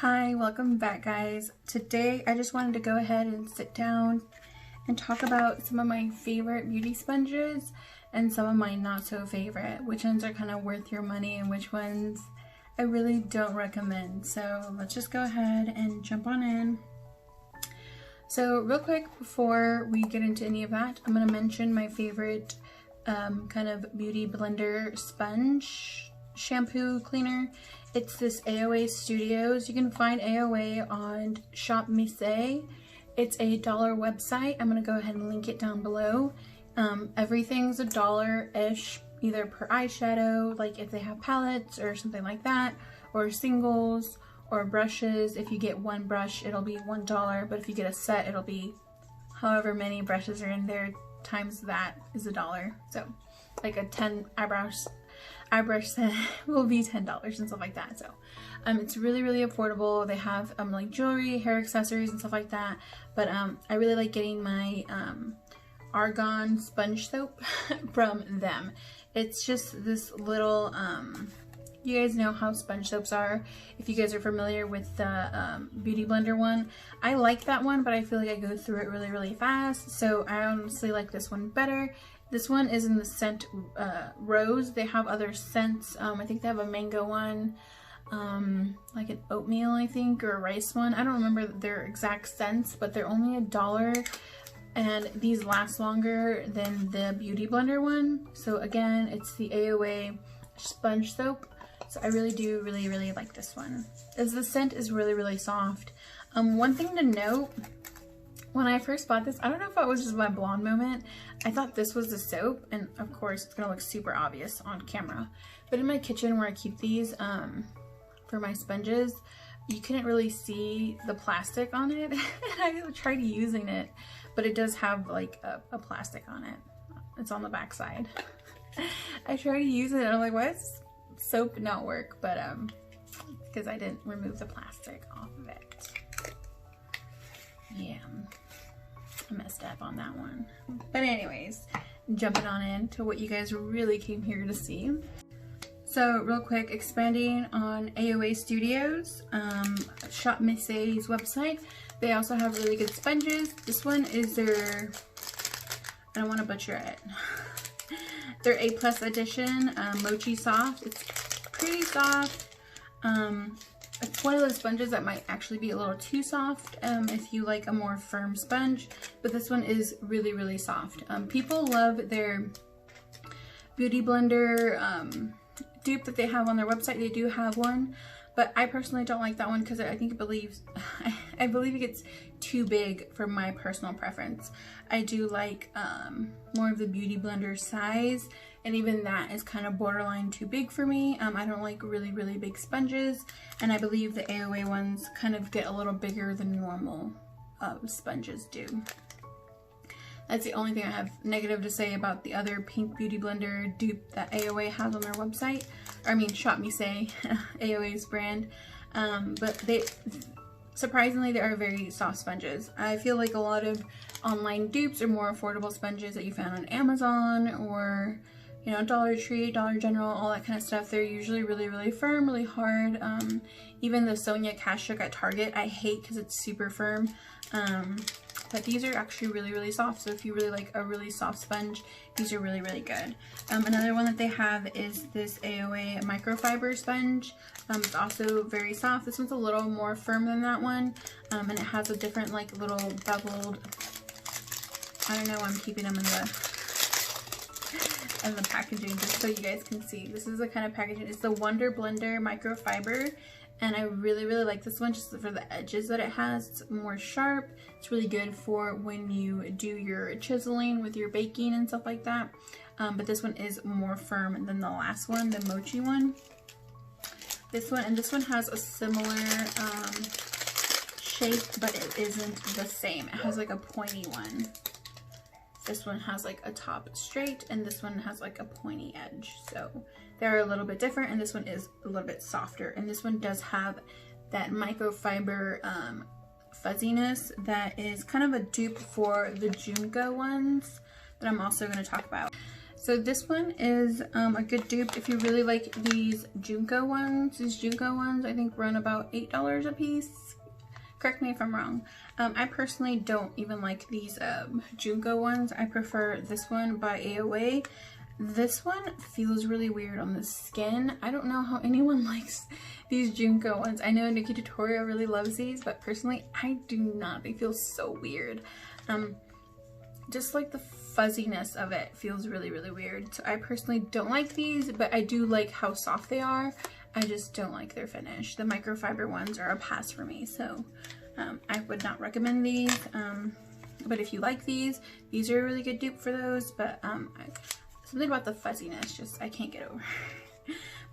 Hi, welcome back guys. Today I just wanted to go ahead and sit down and talk about some of my favorite beauty sponges and some of my not so favorite, which ones are kind of worth your money and which ones I really don't recommend. So let's just go ahead and jump on in. So real quick before we get into any of that, I'm going to mention my favorite kind of beauty blender sponge shampoo cleaner. It's this AOA Studios. You can find AOA on Shop MICROfiber. It's a $1 website. I'm going to go ahead and link it down below. Everything's $1-ish, either per eyeshadow, like if they have palettes or something like that, or singles, or brushes. If you get one brush, it'll be $1, but if you get a set, it'll be however many brushes are in there times that is $1. So like a 10 eyebrush set will be $10 and stuff like that. So it's really affordable. They have like jewelry, hair accessories and stuff like that, but I really like getting my argan sponge soap from them. It's just this little you guys know how sponge soaps are if you guys are familiar with the beauty blender one. I like that one, but I feel like I go through it really fast, so I honestly like this one better. This one is in the scent rose. They have other scents. I think they have a mango one, like an oatmeal, I think, or a rice one. I don't remember their exact scents, but they're only $1, and these last longer than the beauty blender one. So again, it's the AOA sponge soap. So I really do really like this one, as the scent is really soft. One thing to note, when I first bought this, I don't know if it was just my blonde moment, I thought this was the soap, and of course it's gonna look super obvious on camera, but in my kitchen where I keep these for my sponges, you couldn't really see the plastic on it. And I tried using it, but it does have like a plastic on it. It's on the back side. I tried to use it and I'm like, why does soap not work? But because I didn't remove the plastic off of it. Yeah, I messed up on that one. But anyways, jumping on into what you guys really came here to see. So real quick, expanding on AOA Studios, Shop MICROfiber's website. They also have really good sponges. This one is their, I don't want to butcher it, their A+ edition, MOCHI soft. It's pretty soft. It's one of those sponges that might actually be a little too soft if you like a more firm sponge, but this one is really soft. People love their beauty blender dupe that they have on their website. They do have one, but I personally don't like that one because I believe it gets too big for my personal preference. I do like more of the beauty blender size, and even that is kind of borderline too big for me. I don't like really big sponges, and I believe the AOA ones kind of get a little bigger than normal sponges do. That's the only thing I have negative to say about the other pink beauty blender dupe that AOA has on their website. Or I mean, Shop MICROfiber, AOA's brand. But surprisingly, they are very soft sponges. I feel like a lot of online dupes are more affordable sponges that you found on Amazon or, you know, Dollar Tree, Dollar General, all that kind of stuff. They're usually really firm, really hard. Even the Sonia Kashuk at Target, I hate because it's super firm. But these are actually really soft. So if you really like a really soft sponge, these are really good. Another one that they have is this AOA MICROfiber sponge. It's also very soft. This one's a little more firm than that one. And it has a different like little beveled, I don't know, I'm keeping them in the packaging just so you guys can see. This is the kind of packaging. It's the Wonder Blender MICROfiber. And I really like this one just for the edges that it has. It's more sharp. It's really good for when you do your chiseling with your baking and stuff like that. But this one is more firm than the last one, the MOCHI one. This one has a similar shape, but it isn't the same. It has like a pointy one. This one has like a top straight, and this one has like a pointy edge. So they're a little bit different, and this one is a little bit softer. And this one does have that microfiber fuzziness that is kind of a dupe for the Junko ones that I'm also going to talk about. So this one is a good dupe if you really like these Junko ones. These Junko ones I think run about $8 a piece. Correct me if I'm wrong. I personally don't even like these Junko ones. I prefer this one by AOA. This one feels really weird on the skin. I don't know how anyone likes these Junko ones. I know Nikki Tutorial really loves these, but personally I do not. They feel so weird. Just like the fuzziness of it feels really, really weird. So I personally don't like these, but I do like how soft they are. I just don't like their finish. The microfiber ones are a pass for me, so I would not recommend these. But if you like these are a really good dupe for those. But something about the fuzziness, just I can't get over.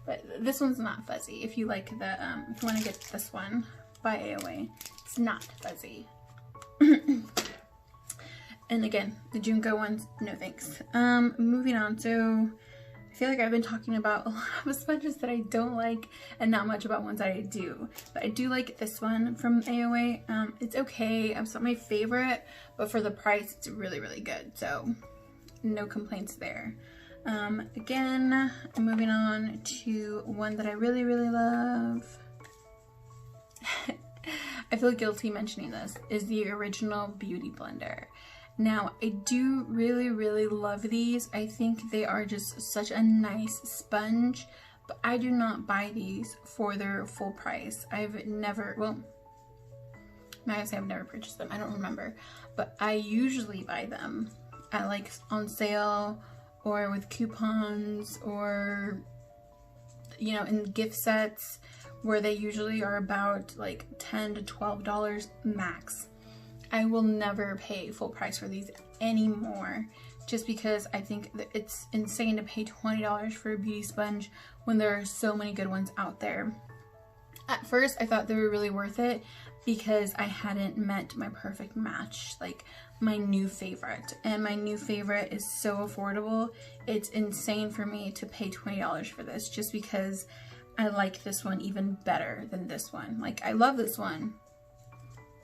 But this one's not fuzzy. If you like the, if you want to get this one by AOA, it's not fuzzy. And again, the Junko ones, no thanks. Moving on, so I feel like I've been talking about a lot of sponges that I don't like and not much about ones that I do. But I do like this one from AOA. It's okay, it's not my favorite, but for the price, it's really, really good. So no complaints there. Again, moving on to one that I really, really love. I feel guilty mentioning this, is the original Beauty Blender. Now, I do really, really love these. I think they are just such a nice sponge, but I do not buy these for their full price. I've never, well, I might say I've never purchased them. I don't remember, but I usually buy them at like on sale or with coupons or, you know, in gift sets where they usually are about like $10 to $12 max. I will never pay full price for these anymore, just because I think that it's insane to pay $20 for a beauty sponge when there are so many good ones out there. At first, I thought they were really worth it because I hadn't met my perfect match, like my new favorite. And my new favorite is so affordable. It's insane for me to pay $20 for this just because I like this one even better than this one. Like, I love this one,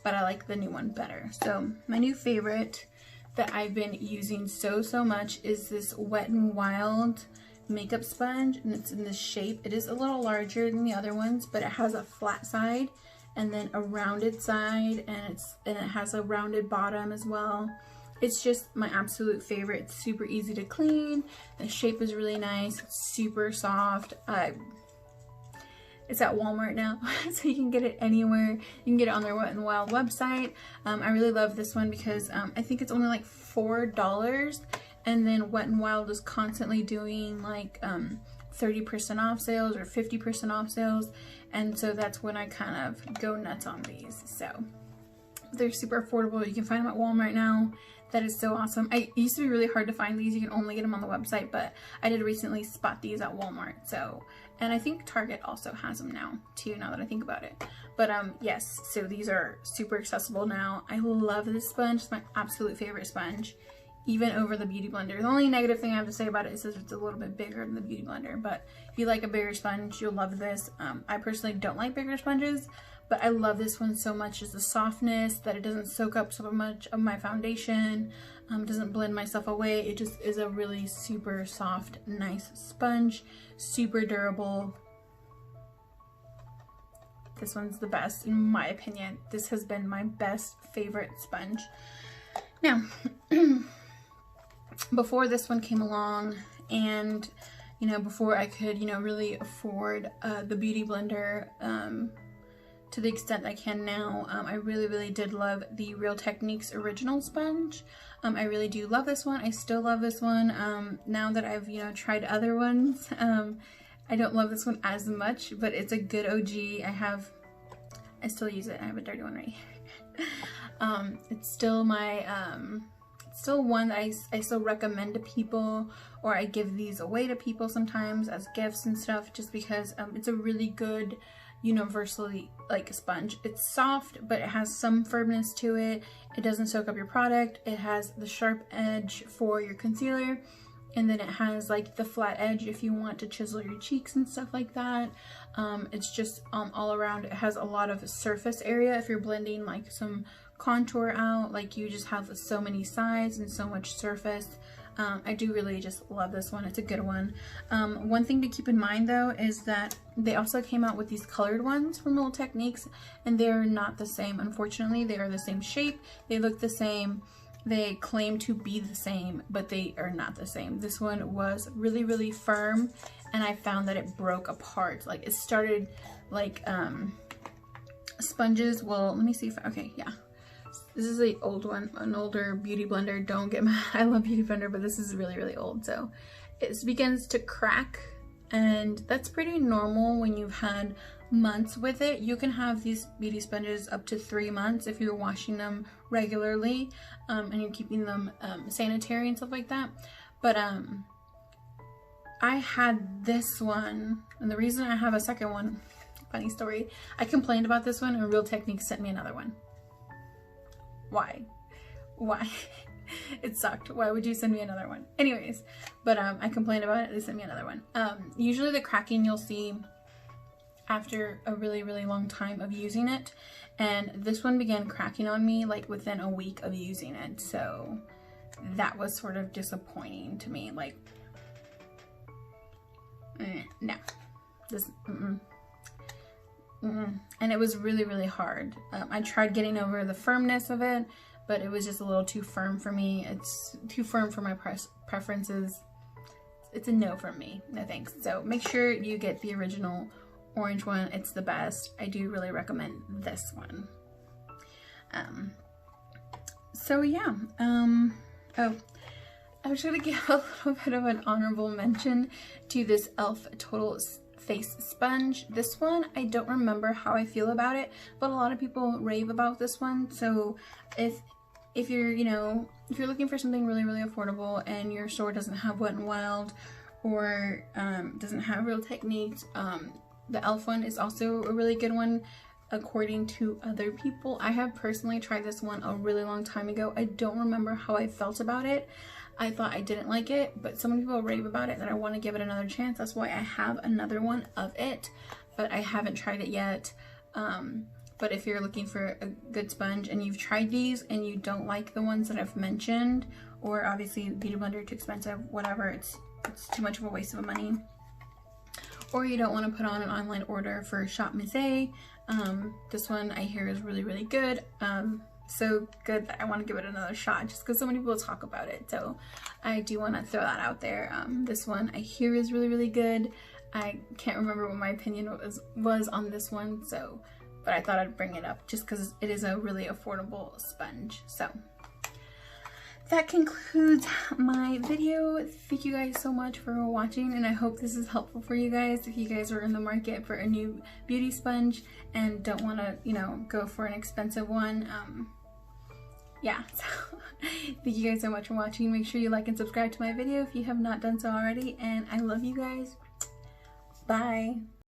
but I like the new one better. So my new favorite that I've been using so much is this Wet n Wild makeup sponge, and it's in this shape. It is a little larger than the other ones, but it has a flat side and then a rounded side, and it has a rounded bottom as well. It's just my absolute favorite. It's super easy to clean. The shape is really nice. It's super soft. It's at Walmart now, so you can get it anywhere. You can get it on their Wet n Wild website. I really love this one because I think it's only like $4, and then Wet n Wild is constantly doing like 30% off sales or 50% off sales, and so that's when I kind of go nuts on these. So they're super affordable. You can find them at Walmart now. That is so awesome. It used to be really hard to find these. You can only get them on the website, but I did recently spot these at Walmart. So, and I think Target also has them now too, now that I think about it. But yes, so these are super accessible now. I love this sponge. It's my absolute favorite sponge, even over the Beauty Blender. The only negative thing I have to say about it is that it's a little bit bigger than the Beauty Blender, but if you like a bigger sponge, you'll love this. I personally don't like bigger sponges, but I love this one so much. Is the softness, that it doesn't soak up so much of my foundation, doesn't blend myself away. It just is a really super soft, nice sponge, super durable. This one's the best in my opinion. This has been my best favorite sponge. Now, before this one came along, and you know, before I could, you know, really afford the Beauty Blender to the extent I can now, I really did love the Real Techniques original sponge. I really do love this one. I still love this one. Now that I've, you know, tried other ones, I don't love this one as much, but it's a good OG. I still use it. I have a dirty one right here. It's still my, still one that I still recommend to people, or I give these away to people sometimes as gifts and stuff, just because it's a really good universally like sponge. It's soft, but it has some firmness to it. It doesn't soak up your product. It has the sharp edge for your concealer, and then it has like the flat edge if you want to chisel your cheeks and stuff like that. It's just all around. It has a lot of surface area if you're blending like some contour out, like you just have so many sides and so much surface. I do really just love this one. It's a good one. One thing to keep in mind though is that they also came out with these colored ones from Little Techniques, and they're not the same. Unfortunately, they are the same shape, they look the same, they claim to be the same, but they are not the same. This one was really, really firm, and I found that it broke apart. Like, it started like sponges. Well, let me see if, okay, yeah. This is the old one, an older beauty blender. Don't get mad, I love beauty blender, but this is really, really old. So it begins to crack, and that's pretty normal when you've had months with it. You can have these beauty sponges up to 3 months if you're washing them regularly, and you're keeping them sanitary and stuff like that. But I had this one, and the reason I have a second one, funny story, I complained about this one and Real Techniques sent me another one. Why? It sucked. Why would you send me another one? Anyways, but I complained about it, they sent me another one. Usually the cracking you'll see after a really, really long time of using it, and this one began cracking on me like within a week of using it, so that was sort of disappointing to me. Like, no, this and it was really, really hard. I tried getting over the firmness of it, but it was just a little too firm for me. It's too firm for my preferences. It's a no from me, no thanks. So make sure you get the original orange one. It's the best. I do really recommend this one. So yeah, oh, I was gonna give a little bit of an honorable mention to this e.l.f. Total Face Sponge. This one, I don't remember how I feel about it, but a lot of people rave about this one. So if you're, you know, if you're looking for something really, really affordable and your store doesn't have Wet n Wild or doesn't have Real Techniques, the e.l.f. one is also a really good one according to other people. I have personally tried this one a really long time ago. I don't remember how I felt about it. I thought I didn't like it, but so many people rave about it that I want to give it another chance. That's why I have another one of it, but I haven't tried it yet. But if you're looking for a good sponge and you've tried these and you don't like the ones that I've mentioned, or obviously Beauty Blender too expensive, whatever, it's too much of a waste of money, or you don't want to put on an online order for Shop Miss A, this one I hear is really, really good. So good that I want to give it another shot just because so many people talk about it. So I do want to throw that out there. This one I hear is really, really good. I can't remember what my opinion was on this one, so, but I thought I'd bring it up just because it is a really affordable sponge. So that concludes my video. Thank you guys so much for watching, and I hope this is helpful for you guys if you guys are in the market for a new beauty sponge and don't want to, you know, go for an expensive one. Yeah, so thank you guys so much for watching. Make sure you like and subscribe to my video if you have not done so already, and I love you guys. Bye.